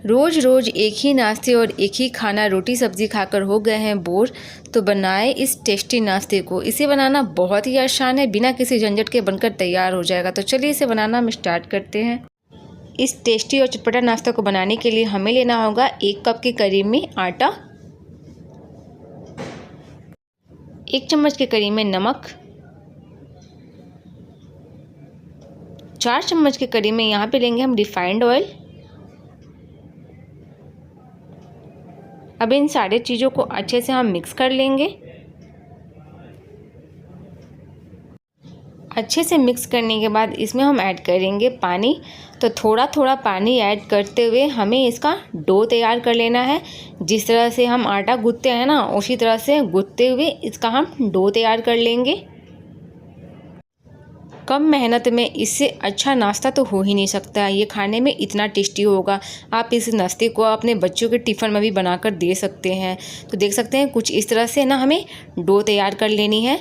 रोज़ रोज़ एक ही नाश्ते और एक ही खाना रोटी सब्ज़ी खाकर हो गए हैं बोर, तो बनाएं इस टेस्टी नाश्ते को। इसे बनाना बहुत ही आसान है, बिना किसी झंझट के बनकर तैयार हो जाएगा। तो चलिए इसे बनाना हम स्टार्ट करते हैं। इस टेस्टी और चटपटा नाश्ता को बनाने के लिए हमें लेना होगा 1 कप के करीब में आटा, 1 चम्मच के करीब में नमक, 4 चम्मच के करीब में यहाँ पे लेंगे हम रिफाइंड ऑयल। अब इन सारे चीज़ों को अच्छे से हम मिक्स कर लेंगे। अच्छे से मिक्स करने के बाद इसमें हम ऐड करेंगे पानी। तो थोड़ा थोड़ा पानी ऐड करते हुए हमें इसका डो तैयार कर लेना है। जिस तरह से हम आटा गूंथते हैं ना, उसी तरह से गूंथते हुए इसका हम डो तैयार कर लेंगे। कम मेहनत में इससे अच्छा नाश्ता तो हो ही नहीं सकता। ये खाने में इतना टेस्टी होगा। आप इस नाश्ते को अपने बच्चों के टिफ़िन में भी बनाकर दे सकते हैं। तो देख सकते हैं कुछ इस तरह से ना हमें डो तैयार कर लेनी है।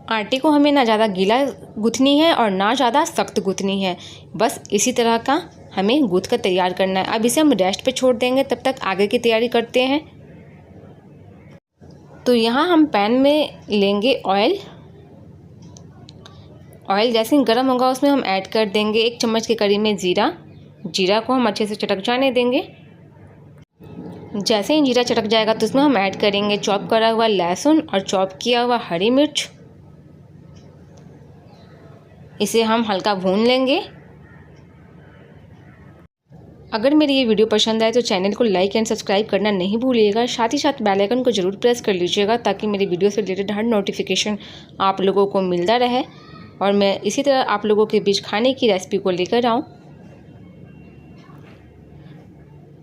आटे को हमें ना ज़्यादा गीला गूंथनी है और ना ज़्यादा सख्त गूंथनी है, बस इसी तरह का हमें गूंथ कर तैयार करना है। अब इसे हम रेस्ट पे छोड़ देंगे, तब तक आगे की तैयारी करते हैं। तो यहाँ हम पैन में लेंगे ऑयल। ऑयल जैसे ही गर्म होगा उसमें हम ऐड कर देंगे 1 चम्मच के करीब में जीरा। जीरा को हम अच्छे से चटक जाने देंगे। जैसे ही जीरा चटक जाएगा तो उसमें हम ऐड करेंगे चॉप करा हुआ लहसुन और चॉप किया हुआ हरी मिर्च। इसे हम हल्का भून लेंगे। अगर मेरी ये वीडियो पसंद आए तो चैनल को लाइक एंड सब्सक्राइब करना नहीं भूलिएगा। साथ ही साथ बेल आइकन को ज़रूर प्रेस कर लीजिएगा, ताकि मेरी वीडियो से रिलेटेड हर नोटिफिकेशन आप लोगों को मिलता रहे और मैं इसी तरह आप लोगों के बीच खाने की रेसिपी को लेकर आऊँ।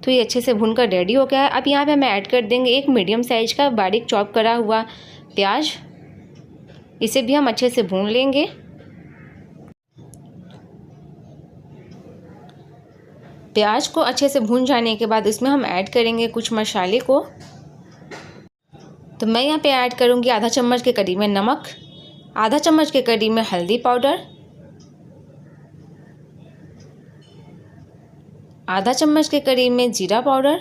तो ये अच्छे से भूनकर रेडी हो गया है। अब यहाँ पे हम ऐड कर देंगे 1 मीडियम साइज का बारीक चॉप करा हुआ प्याज। इसे भी हम अच्छे से भून लेंगे। प्याज को अच्छे से भून जाने के बाद इसमें हम ऐड करेंगे कुछ मसाले को। तो मैं यहाँ पे ऐड करूँगी आधा चम्मच के करीब में नमक, आधा चम्मच के करीब में हल्दी पाउडर, आधा चम्मच के करीब में जीरा पाउडर।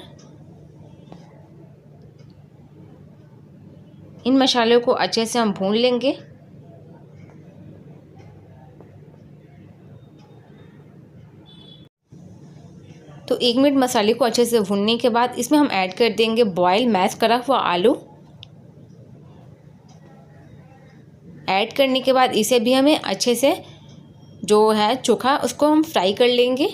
इन मसालों को अच्छे से हम भून लेंगे। तो 1 मिनट मसाले को अच्छे से भूनने के बाद इसमें हम ऐड कर देंगे बॉयल मैश करा हुआ आलू। ऐड करने के बाद इसे भी हमें अच्छे से जो है चोखा उसको हम फ्राई कर लेंगे।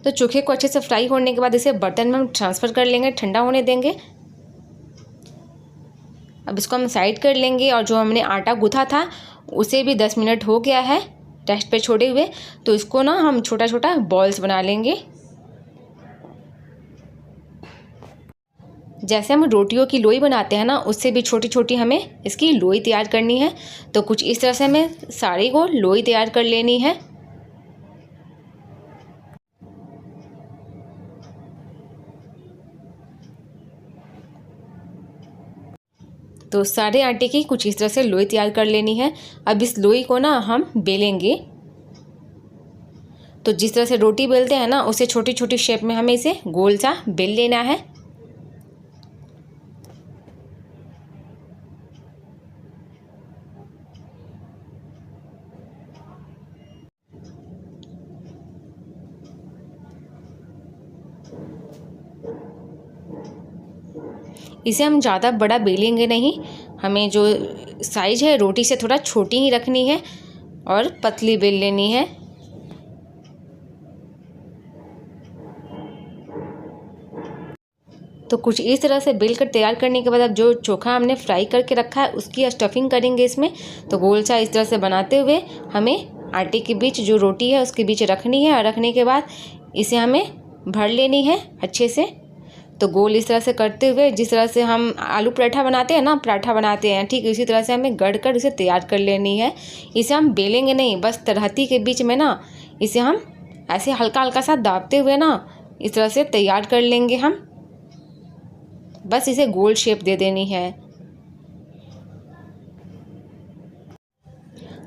तो चोखे को अच्छे से फ्राई होने के बाद इसे बर्तन में हम ट्रांसफ़र कर लेंगे, ठंडा होने देंगे। अब इसको हम साइड कर लेंगे और जो हमने आटा गूँथा था उसे भी 10 मिनट हो गया है रेस्ट पे छोड़े हुए। तो इसको ना हम छोटा छोटा बॉल्स बना लेंगे। जैसे हम रोटियों की लोई बनाते हैं ना, उससे भी छोटी छोटी हमें इसकी लोई तैयार करनी है। तो कुछ इस तरह से हमें सारी को लोई तैयार कर लेनी है। तो सारे आटे की कुछ इस तरह से लोई तैयार कर लेनी है। अब इस लोई को ना हम बेलेंगे। तो जिस तरह से रोटी बेलते हैं ना, उसे छोटी छोटी शेप में हमें इसे गोल सा बेल लेना है। इसे हम ज़्यादा बड़ा बेलेंगे नहीं, हमें जो साइज़ है रोटी से थोड़ा छोटी ही रखनी है और पतली बेल लेनी है। तो कुछ इस तरह से बेल कर तैयार करने के बाद अब जो चोखा हमने फ्राई करके रखा है उसकी स्टफिंग करेंगे इसमें। तो गोल सा इस तरह से बनाते हुए हमें आटे के बीच जो रोटी है उसके बीच रखनी है और रखने के बाद इसे हमें भर लेनी है अच्छे से। तो गोल इस तरह से करते हुए, जिस तरह से हम आलू पराठा बनाते हैं ना, पराठा बनाते हैं, ठीक इसी तरह से हमें गढ़ कर इसे तैयार कर लेनी है। इसे हम बेलेंगे नहीं, बस तलहटी के बीच में ना इसे हम ऐसे हल्का हल्का सा दाबते हुए ना इस तरह से तैयार कर लेंगे हम। बस इसे गोल शेप दे देनी है।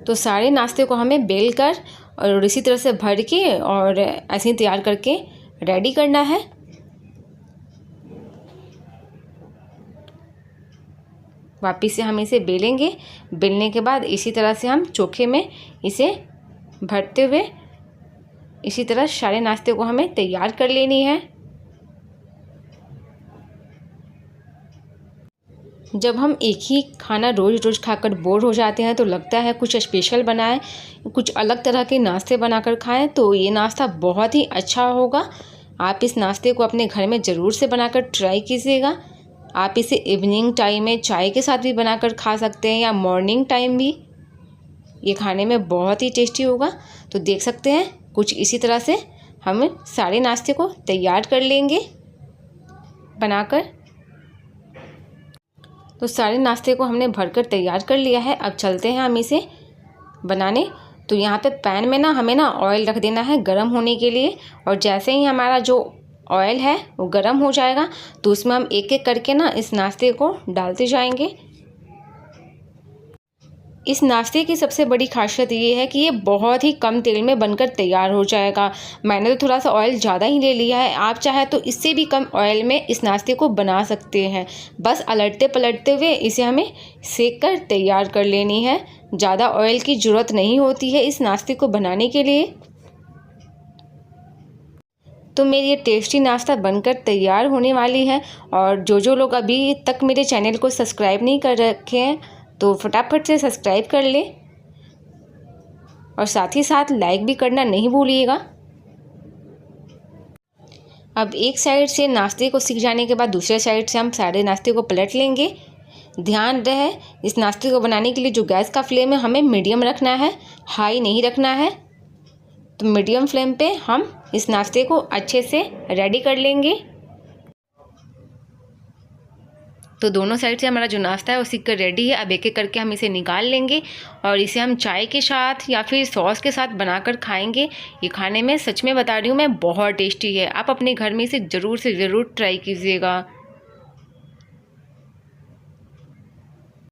तो सारे नाश्ते को हमें बेल कर और इसी तरह से भर के और ऐसे ही तैयार करके रेडी करना है। वापस से हम इसे बेलेंगे। बेलने के बाद इसी तरह से हम चोखे में इसे भरते हुए इसी तरह सारे नाश्ते को हमें तैयार कर लेनी है। जब हम एक ही खाना रोज़ रोज़ खाकर बोर हो जाते हैं तो लगता है कुछ स्पेशल बनाएं, कुछ अलग तरह के नाश्ते बनाकर खाएं, तो ये नाश्ता बहुत ही अच्छा होगा। आप इस नाश्ते को अपने घर में ज़रूर से बनाकर ट्राई कीजिएगा। आप इसे इवनिंग टाइम में चाय के साथ भी बनाकर खा सकते हैं या मॉर्निंग टाइम भी। ये खाने में बहुत ही टेस्टी होगा। तो देख सकते हैं कुछ इसी तरह से हम सारे नाश्ते को तैयार कर लेंगे बनाकर। तो सारे नाश्ते को हमने भरकर तैयार कर लिया है। अब चलते हैं हम इसे बनाने। तो यहाँ पे पैन में ना हमें ना ऑयल रख देना है गरम होने के लिए, और जैसे ही हमारा जो ऑयल है वो गरम हो जाएगा तो उसमें हम एक एक करके ना इस नाश्ते को डालते जाएंगे। इस नाश्ते की सबसे बड़ी खासियत ये है कि ये बहुत ही कम तेल में बनकर तैयार हो जाएगा। मैंने तो थोड़ा सा ऑयल ज़्यादा ही ले लिया है, आप चाहे तो इससे भी कम ऑयल में इस नाश्ते को बना सकते हैं। बस अलटते पलटते हुए इसे हमें सेक कर तैयार कर लेनी है। ज़्यादा ऑयल की ज़रूरत नहीं होती है इस नाश्ते को बनाने के लिए। तो मेरी ये टेस्टी नाश्ता बनकर तैयार होने वाली है। और जो लोग अभी तक मेरे चैनल को सब्सक्राइब नहीं कर रखे हैं तो फटाफट से सब्सक्राइब कर ले, और साथ ही साथ लाइक भी करना नहीं भूलिएगा। अब एक साइड से नाश्ते को सिक जाने के बाद दूसरे साइड से हम सारे नाश्ते को पलट लेंगे। ध्यान रहे इस नाश्ते को बनाने के लिए जो गैस का फ्लेम है हमें मीडियम रखना है, हाई नहीं रखना है। तो मीडियम फ्लेम पे हम इस नाश्ते को अच्छे से रेडी कर लेंगे। तो दोनों साइड से हमारा जो नाश्ता है वो सिक कर रेडी है। अब एक एक करके हम इसे निकाल लेंगे और इसे हम चाय के साथ या फिर सॉस के साथ बनाकर खाएंगे। ये खाने में सच में बता रही हूँ मैं बहुत टेस्टी है। आप अपने घर में इसे ज़रूर से ज़रूर ट्राई कीजिएगा।